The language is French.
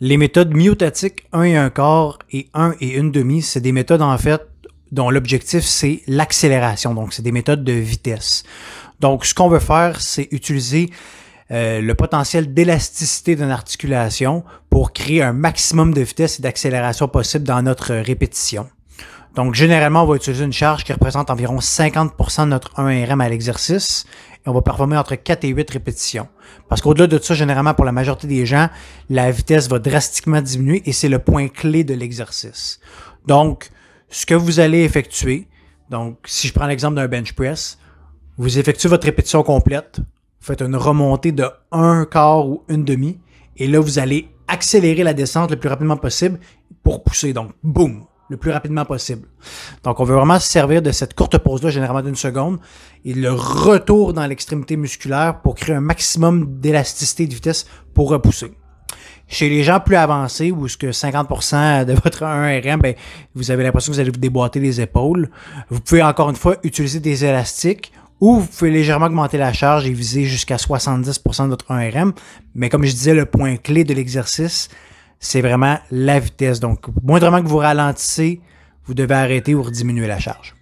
Les méthodes myotatiques 1 et 1/4 et 1 et 1/2, c'est des méthodes en fait dont l'objectif c'est l'accélération. Donc, c'est des méthodes de vitesse. Donc, ce qu'on veut faire, c'est utiliser le potentiel d'élasticité d'une articulation pour créer un maximum de vitesse et d'accélération possible dans notre répétition. Donc, généralement, on va utiliser une charge qui représente environ 50% de notre 1RM à l'exercice et on va performer entre 4 et 8 répétitions. Parce qu'au-delà de ça, généralement, pour la majorité des gens, la vitesse va drastiquement diminuer et c'est le point clé de l'exercice. Donc, ce que vous allez effectuer, donc, si je prends l'exemple d'un bench press, vous effectuez votre répétition complète, vous faites une remontée de 1/4 ou 1/2 et là, vous allez accélérer la descente le plus rapidement possible pour pousser. Donc, boum, le plus rapidement possible. Donc, on veut vraiment se servir de cette courte pause-là, généralement d'une seconde, et le retour dans l'extrémité musculaire pour créer un maximum d'élasticité de vitesse pour repousser. Chez les gens plus avancés, où ce que 50% de votre 1RM, ben, vous avez l'impression que vous allez vous déboîter les épaules, vous pouvez encore une fois utiliser des élastiques ou vous pouvez légèrement augmenter la charge et viser jusqu'à 70% de votre 1RM. Mais comme je disais, le point clé de l'exercice, c'est vraiment la vitesse. Donc, moindrement que vous ralentissez, vous devez arrêter ou diminuer la charge.